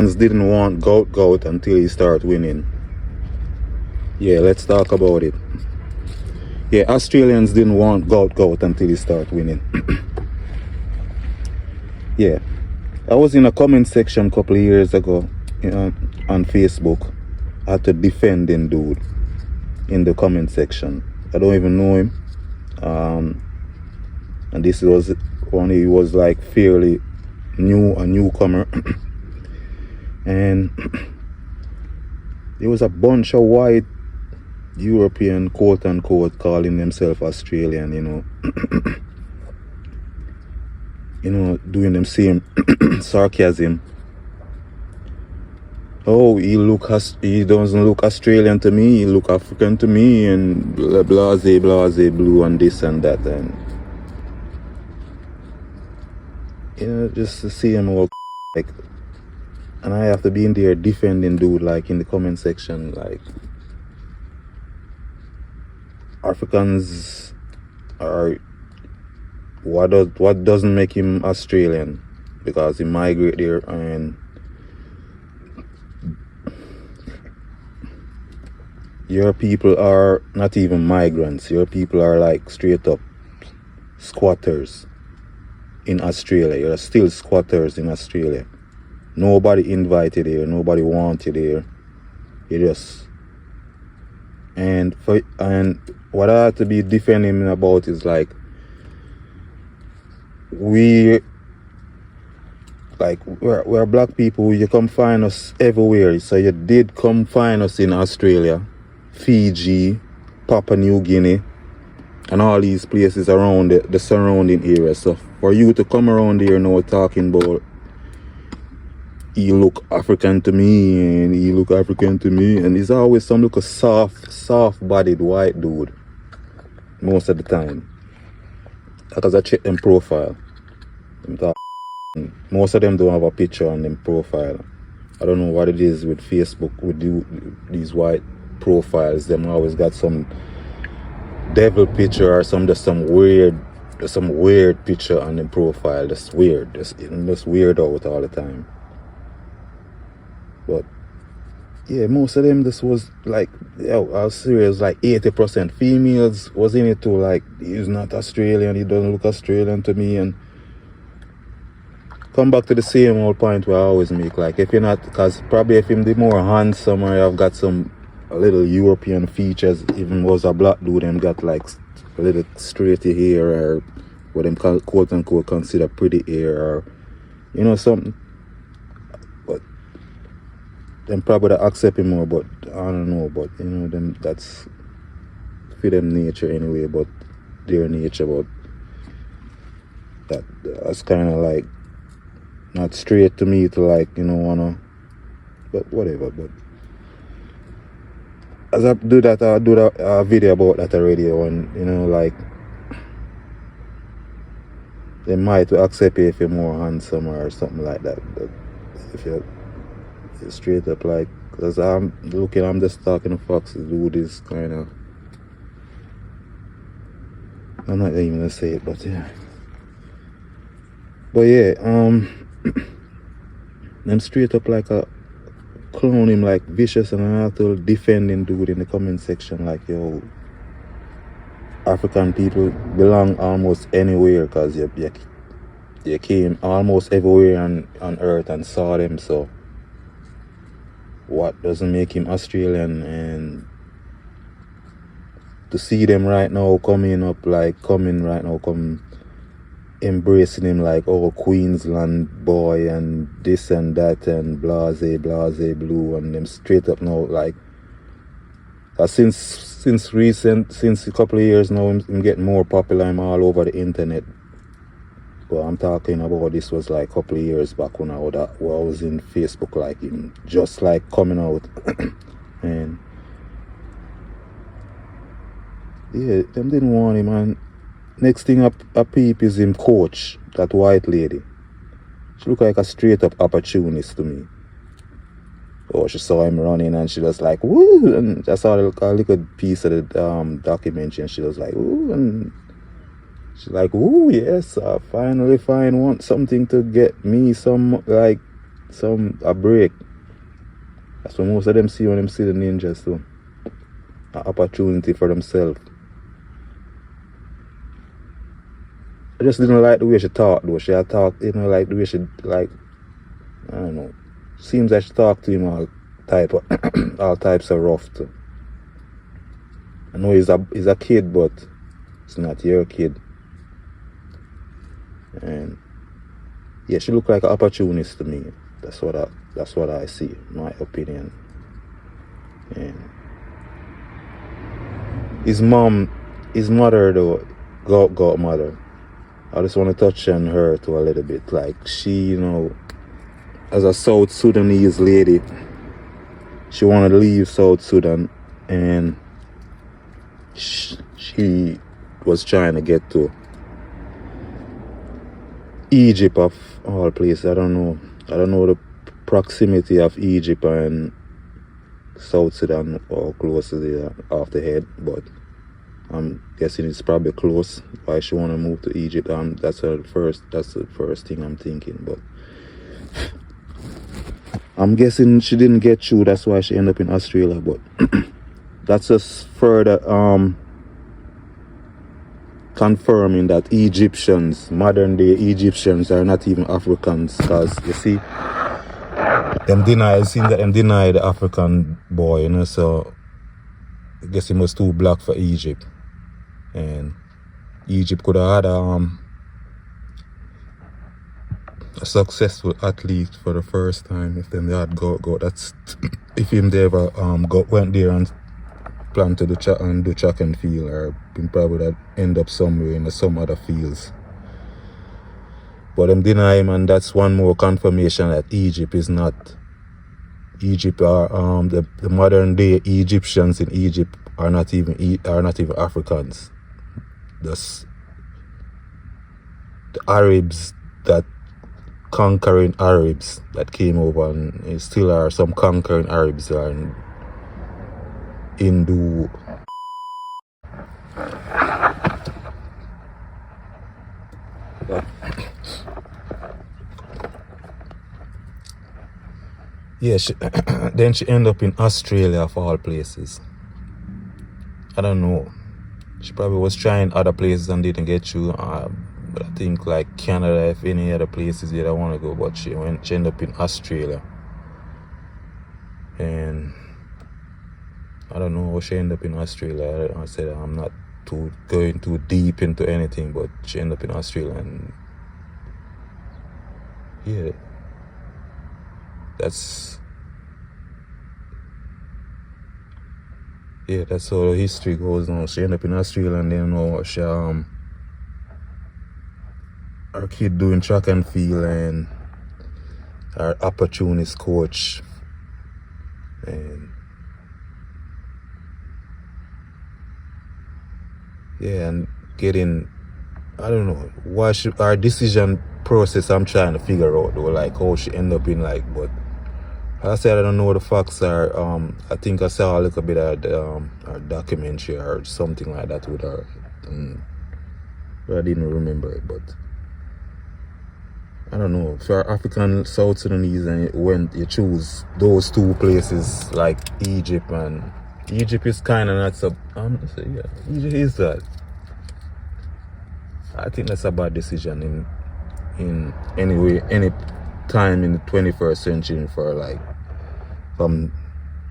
Didn't want GOUT GOUT until he start winning. Yeah, let's talk about it. Yeah, Australians didn't want GOUT GOUT until he start winning. Yeah, I was in a comment section a couple of years ago, on Facebook. I had to defend him, dude, in the comment section. I don't even know him. And this was when he was like fairly new, a newcomer. And there was a bunch of white European, quote unquote, calling themselves Australian, doing them same sarcasm. Oh, he doesn't look Australian to me, he look African to me, and blase blue and this and that, and just the same old like, and I have to be in there defending dude, like in the comment section, like Africans are what doesn't make him Australian, because he migrate there, and your people are not even migrants. Your people are like straight up squatters in Australia. You're still squatters in Australia. Nobody invited here, nobody wanted here. You just and what I have to be defending him about is like we're black people. You come find us everywhere. So you did come find us in Australia, Fiji, Papua New Guinea, and all these places around the surrounding area. So for you to come around here now talking about he look African to me and he look African to me, and he's always some look a soft-bodied white dude most of the time. Because I check them profile. Most of them don't have a picture on them profile. I don't know what it is with Facebook with these white profiles. Them always got some devil picture or some weird picture on them profile. That's weird. That's weird out all the time. But yeah, most of them, this was like, I was serious, like 80% females was in it too. Like, he's not Australian, he doesn't look Australian to me. And come back to the same old point where I always make, like, if you're not, because probably if him the more handsome or I've got some a little European features, even was a black dude, them got like a little straighty hair, or what them quote unquote consider pretty hair, or something. But them probably accept him more, but I don't know. But them, that's for them nature anyway, but their nature. But that's kind of like not straight to me to like wanna, but whatever. But as I do that, I do that video about that already, and like they might accept you if you're more handsome or something like that. But if you're straight up, like, because I'm just talking to Fox, dude is kind of, I'm not even gonna say it, but yeah. But yeah, them straight up like a clown him like vicious, and I have to defend him, dude, in the comment section, like, yo, African people belong almost anywhere, because you came almost everywhere on earth and saw them. So what doesn't make him Australian? And to see them right now coming embracing him like, oh, Queensland boy and this and that and blase blue, and them straight up now, like, since a couple of years now, I'm getting more popular. I'm all over the internet. Well, I'm talking about this was like a couple of years back when I was in Facebook, like just like coming out. And yeah, them didn't want him. And next thing I peep is him coach, that white lady. She looked like a straight up opportunist to me. Oh, she saw him running and she was like, woo! And I saw a little piece of the documentary, and she was like, woo! And she's like, ooh, yes, I finally find something to get me some, like, a break. That's what most of them see when them see the ninjas too. An opportunity for themselves. I just didn't like the way she talked though. She had talked, you know, like the way she, like, I don't know. Seems like she talked to him all types of rough too. I know he's a kid, but it's not your kid. And yeah, she looked like an opportunist to me. That's what I see, my opinion. And his mother though, GOUT mother. I just want to touch on her too a little bit. Like, she, you know, as a South Sudanese lady, she wanted to leave South Sudan, and she was trying to get to Egypt of all places. I don't know the proximity of Egypt and South Sudan, or close to the off the head, but I'm guessing it's probably close. Why she want to move to Egypt? That's the first thing I'm thinking. But I'm guessing she didn't get through. That's why she ended up in Australia. But that's just further confirming that Egyptians, modern day Egyptians, are not even Africans. Because you see, it seems that them deny the African boy, you know. So I guess he was too black for Egypt. And Egypt could have had a successful athlete for the first time if them they had go. That's if him they ever went there and planned to do track and field, or him probably would end up somewhere in some other fields. But them deny him, and that's one more confirmation that Egypt is not. Egypt are the modern day Egyptians in Egypt are not even Africans. The Arabs, that conquering Arabs that came over, and it still are some conquering Arabs and Hindu. Yeah, then she ended up in Australia of all places. I don't know. She probably was trying other places and didn't get through. But I think like Canada, if any other places you don't want to go, but she ended up in Australia. And I don't know how she ended up in Australia. I said I'm not going too deep into anything, but she ended up in Australia, and yeah, that's how the history goes now. She ended up in Australia, and then she her kid doing track and field, and her opportunist coach, and yeah, and getting, I don't know why our decision process I'm trying to figure out though, like how she ended up in, like, but I said I don't know what the facts are. I think I saw a little bit of her documentary or something like that with her, but I didn't remember it. But I don't know, for African South Sudanese, and when you choose those two places like Egypt, and Egypt is kind of not so. Yeah, Egypt is that. I think that's a bad decision in any time in the 21st century for like from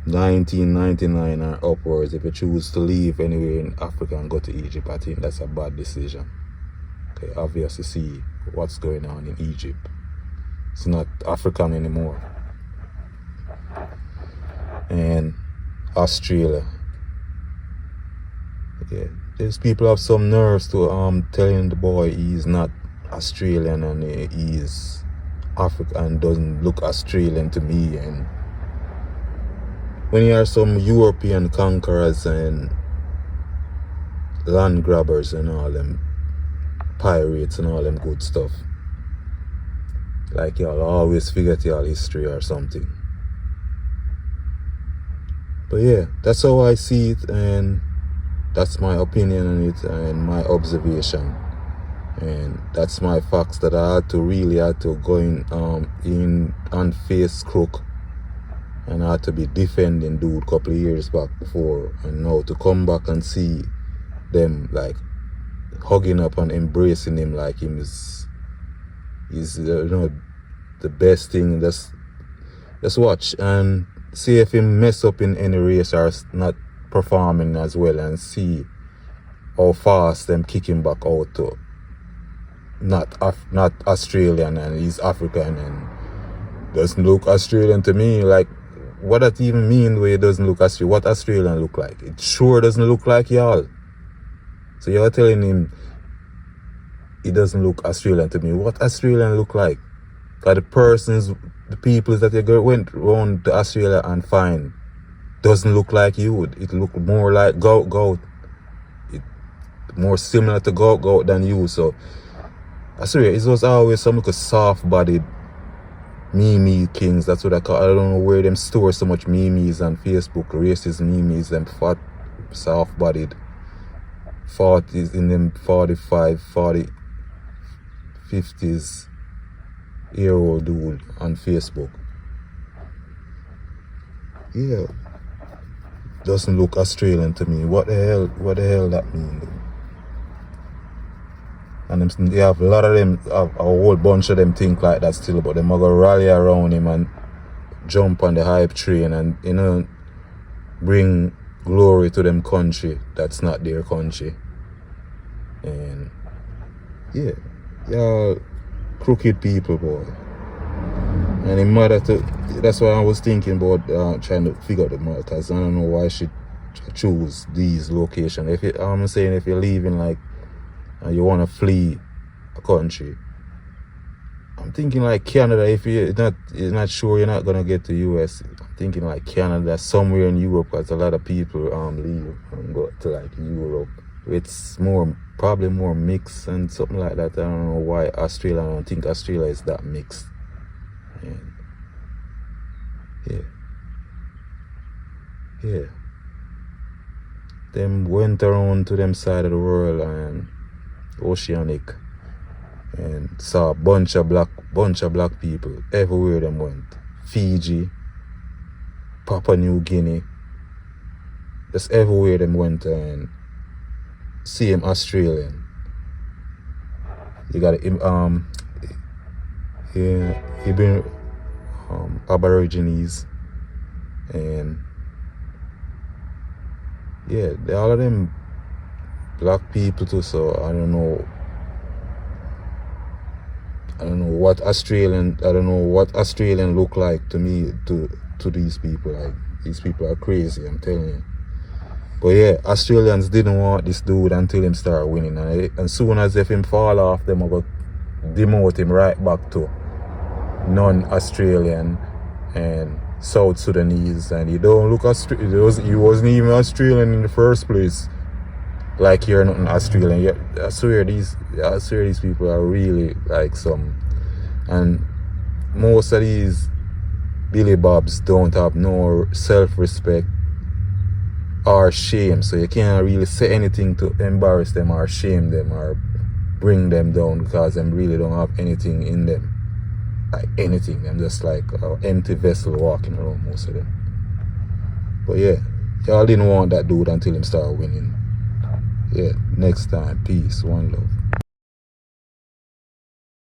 1999 or upwards. If you choose to leave anywhere in Africa and go to Egypt, I think that's a bad decision. Okay, obviously see what's going on in Egypt. It's not African anymore. And Australia. Yeah, these people have some nerves to telling the boy he's not Australian and he is African and doesn't look Australian to me. And when you are some European conquerors and land grabbers and all them pirates and all them good stuff, like y'all always forget y'all history or something. But yeah, that's how I see it, and that's my opinion on it and my observation. And that's my facts that I had to go in and face crook. And I had to be defending dude a couple of years back before. And now to come back and see them like hugging up and embracing him like him is the best thing. Just watch and see if he mess up in any race or not performing as well, and see how fast them kick him back out to not Australian, and he's African and doesn't look Australian to me. Like, what that even mean the way it doesn't look Australian? What Australian look like? It sure doesn't look like y'all. So you're telling him he doesn't look Australian to me. What Australian look like? Because the people that you went around to Australia and find doesn't look like you. It look more like GOUT GOUT. It more similar to GOUT GOUT than you. So I swear, it was always some like a soft-bodied meme kings. That's what I call. I don't know where them store so much memes on Facebook, racist memes, them fat, soft-bodied 40s in them 45, 40, 50s year-old dude on Facebook. Yeah, doesn't look Australian to me. What the hell that mean? And they have a lot of them, a whole bunch of them think like that still, but them are gonna rally around him and jump on the hype train and, you know, bring glory to them country that's not their country. And yeah, y'all crooked people, boy. And it matter to, that's why I was thinking about trying to figure out the Maltas. I don't know why she choose these locations. I'm saying if you're leaving like you want to flee a country, I'm thinking like Canada. If you're not sure you're not gonna get to US, I'm thinking like Canada, somewhere in Europe, because a lot of people leave and go to like Europe. It's probably more mixed and something like that. I don't know why Australia. I don't think Australia is that mixed. And yeah, them went around to them side of the world and oceanic and saw a bunch of black people everywhere them went. Fiji, Papua New Guinea, just everywhere them went, and same Australian. You got even Aborigines, and yeah, all of them black people too. So I don't know what Australian look like to me, to these people. Like, these people are crazy, I'm telling you. But yeah, Australians didn't want this dude until him start winning, and soon as if him fall off, them are going to demote him right back to non-Australian and South Sudanese, and he don't look Australian. He wasn't even Australian in the first place. Like, you're not an Australian. Yeah, I swear these people are really like some. And most of these Billy Bobs don't have no self-respect or shame, so you can't really say anything to embarrass them or shame them or bring them down, because them really don't have anything in them. Like anything. I'm just like an empty vessel walking around, most of them. But yeah, y'all didn't want that dude until him started winning. Yeah, next time. Peace. One love.